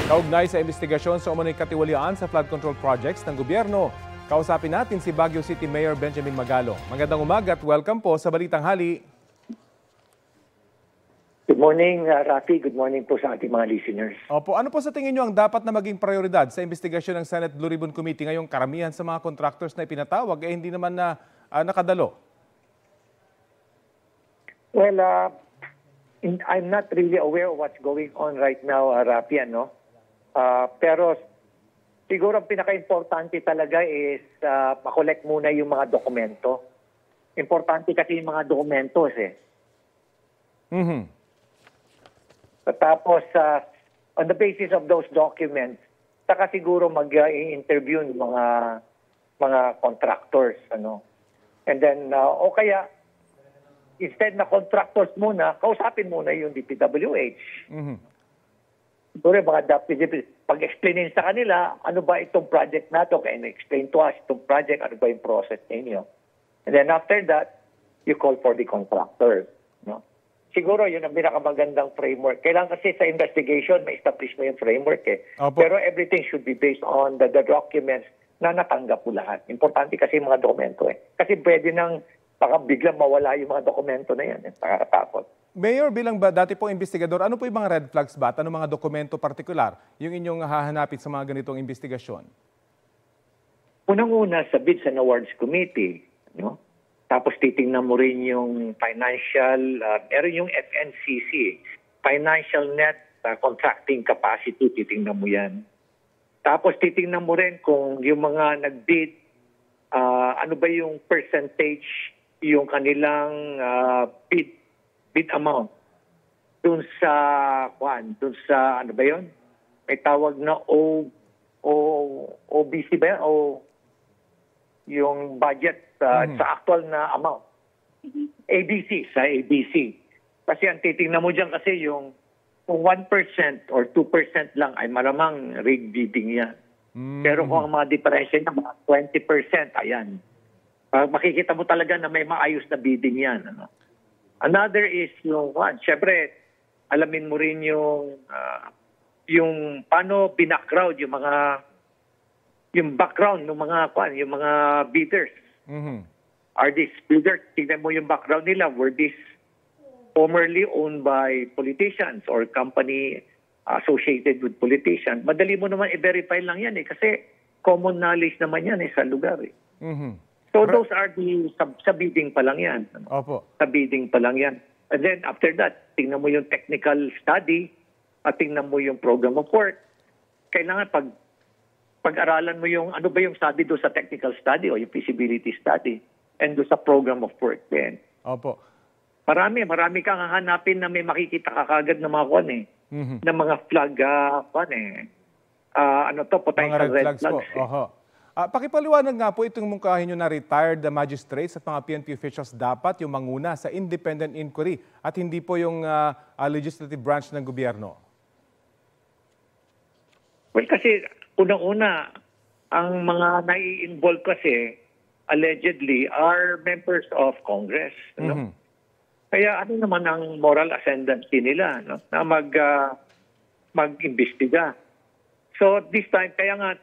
Kaugnay sa investigasyon sa umano'y katiwalian sa flood control projects ng gobyerno, kausapin natin si Baguio City Mayor Benjamin Magalo. Magandang umaga at welcome po sa Balitang Hali. Good morning, Rafi. Good morning po sa ating mga listeners. Opo, ano po sa tingin nyo ang dapat na maging prioridad sa investigasyon ng Senate Blue Ribbon Committee ngayong karamihan sa mga contractors na ipinatawag hindi naman na nakadalo? Well, I'm not really aware of what's going on right now, Rafi, no? Pero siguro ang pinaka-importante talaga is makolek muna yung mga dokumento. Importante kasi yung mga dokumentos Tapos, on the basis of those documents, saka siguro mag-interview ng mga contractors, ano. And then, o kaya, instead na contractors muna, kausapin muna yung DPWH. Siguro mga pag-explainin sa kanila, ano ba itong project na ito? Kaya explain to us itong project, ano ba yung process ninyo? And then after that, you call for the contractor, no? Siguro yun ang pinakamagandang framework. Kailangan kasi sa investigation, may establish mo yung framework Opo. Pero everything should be based on the documents na natanggap po lahat. Importante kasi yung mga dokumento Kasi pwede nang baka biglang mawala yung mga dokumento na yan. Nakakatakot. Mayor, bilang dati pong investigador, ano po yung mga red flags ba? Ano mga dokumento partikular yung inyong hahanapin sa mga ganitong investigasyon? Unang-una sa Bids and Awards Committee, no? Tapos titingnan mo rin yung financial, meron yung FNCC, Financial Net Contracting Capacity, titingnan mo yan. Tapos titingnan mo rin kung yung mga nag-bid, ano ba yung percentage yung kanilang bid amount dun sa ano ba yun? May tawag na OBC ba yan? Yung budget sa actual na amount. ABC, sa ABC. Kasi ang titingnan mo dyan kasi yung kung 1% or 2% lang ay maramang rigged bidding yan. Pero kung ang mga diferensya niya, mga 20%, ayan. Makikita mo talaga na may maayos na bidding yan. Ano? Another is yung, syempre, alamin mo rin yung paano binackground yung background ng yung mga bidders. Are these bidders, tignan mo yung background nila, were these formerly owned by politicians or company associated with politicians? Madali mo naman i-verify lang yan kasi common knowledge naman yan sa lugar So those are sa bidding pa lang yan. Opo. Sa bidding pa lang yan. And then after that, tingnan mo yung technical study at tingnan mo yung program of work. Kailangan pag-aralan mo yung ano ba yung sabi doon sa technical study o yung feasibility study and doon sa program of work din. Opo. Marami kang hahanapin na may makikita ka kagad ng mga ng mga flag potential mga red flags po. Oho. Pakipaliwanag nga po itong mungkahin nyo na retired magistrates at mga PNP officials dapat yung manguna sa independent inquiry at hindi po yung legislative branch ng gobyerno. Well, kasi unang-una, ang mga nai-involve kasi allegedly are members of Congress. No? Kaya ano naman ang moral ascendancy nila na mag-imbestiga. So this time, kaya nga,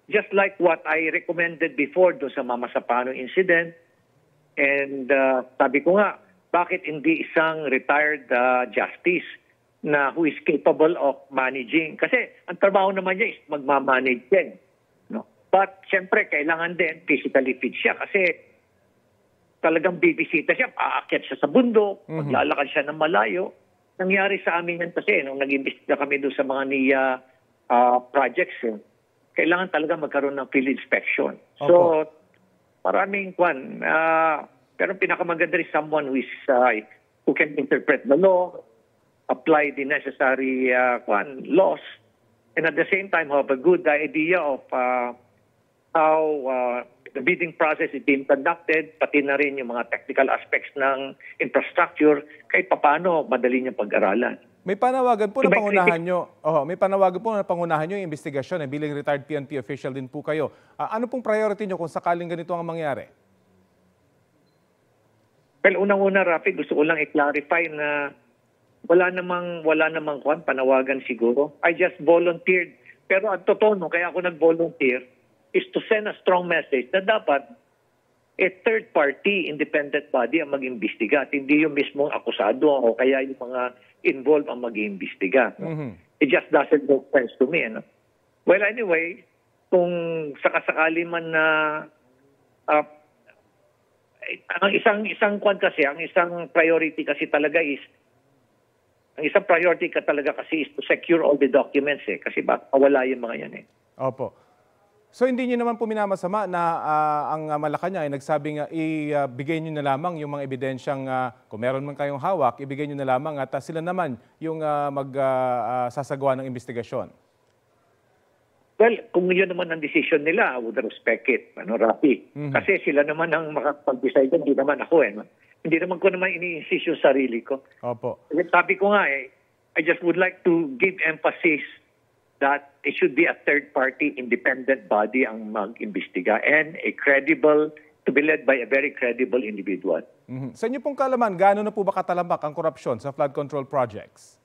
just like what I recommended before do sa Mama Sapano incident, and sabi ko nga, bakit hindi isang retired justice na who is capable of managing? Kasi ang trabaho naman niya is magmamanage din. No? But siyempre, kailangan din physically fit siya kasi talagang bibisita siya, aakyat siya sa bundok, maglalakad siya ng malayo. Nangyari sa amin yan kasi nung nag-imbestiga kami doon sa mga NIA projects, kailangan talaga magkaroon ng field inspection. Opo. So, maraming pero pinakamaganda rin someone who can interpret the law, apply the necessary laws, and at the same time have a good idea of how the bidding process is being conducted, pati na rin yung mga technical aspects ng infrastructure, kahit paano madali niyang pag-aralan. May panawagan po na pangunahan nyo. May panawagan po na pangunahan nyo yung investigasyon. Bilang retired PNP official din po kayo. Ano pong priority nyo kung sakaling ganito ang mangyari? Well, unang-una, Rafi, gusto ko lang i-clarify na wala namang panawagan siguro. I just volunteered. Pero ang totoo no, kaya ako nag-volunteer is to send a strong message na dapat third party independent body ang mag-imbestiga at hindi yung mismong akusado o kaya yung mga involved ang mag-iimbestiga. It just doesn't make sense to me. Ano? Well, anyway, kung sakasakali man na ang isang priority kasi talaga is to secure all the documents kasi baka wala yung mga yan Opo. So hindi niyo naman po minamasama na ang Malacanang ay nagsabing ibigay niyo na lamang yung mga ebidensyang kung meron man kayong hawak, ibigay niyo na lamang at sila naman yung magsasagawa ng investigasyon. Well, kung yun naman ang decision nila, I would respect it, Rafi. Kasi sila naman ang makapag-decide, hindi naman ako Hindi naman ko naman ini-insist yung sarili ko. Opo. Sabi ko nga I just would like to give emphasis that it should be a third-party independent body ang mag-imbestiga and to be led by a very credible individual. Sa inyo pong kaalaman, gaano na po ba katalambak ang korupsyon sa flood control projects?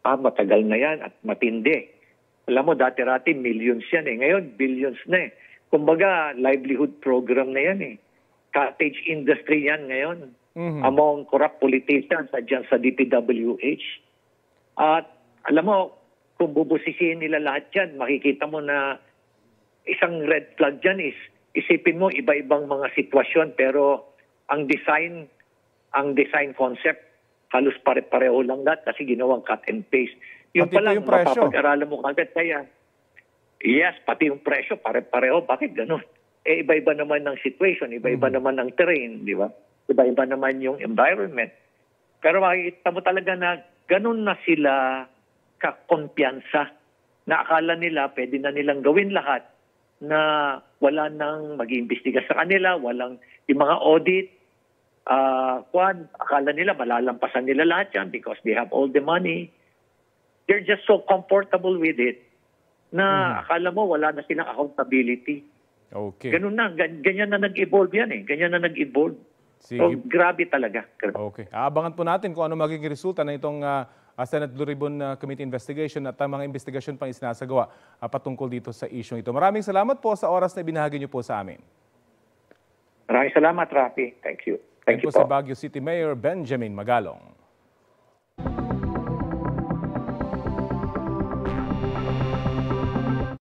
Matagal na yan at matindi. Alam mo, dati-rati millions yan Ngayon, billions na Kumbaga, livelihood program na yan Cottage industry yan ngayon. Among corrupt politicians dyan sa DPWH. At alam mo, kung bubusisihin nila lahat yan, makikita mo na isang red flag dyan is, isipin mo iba-ibang mga sitwasyon pero ang design concept, halos pare-pareho lang lahat kasi ginawang cut and paste. Yung pala, mapapag-aralan mo kagad kaya. Yes, pati yung presyo, pare-pareho. Bakit ganun? Iba-iba naman ng situation, iba-iba naman ng terrain, di ba? Iba-iba naman yung environment. Pero makikita mo talaga na ganun na sila kakumpiyansa na akala nila pwede na nilang gawin lahat na wala nang mag-iimbestiga sa kanila, walang yung mga audit, akala nila malalampasan nila lahat yan because they have all the money. They're just so comfortable with it na akala mo wala na silang accountability. Okay. Ganun na, ganyan na nag-evolve yan Ganyan na nag-evolve. Sige. So, grabe talaga. Okay. Aabangan po natin kung ano magiging resulta na itong Senate Blue Ribbon Committee investigation at ang mga investigasyon pang isinasagawa patungkol dito sa issue ito. Maraming salamat po sa oras na ibinahagi niyo po sa amin. Maraming salamat, Rafi. Thank you. Thank you po. Si Baguio City Mayor Benjamin Magalong.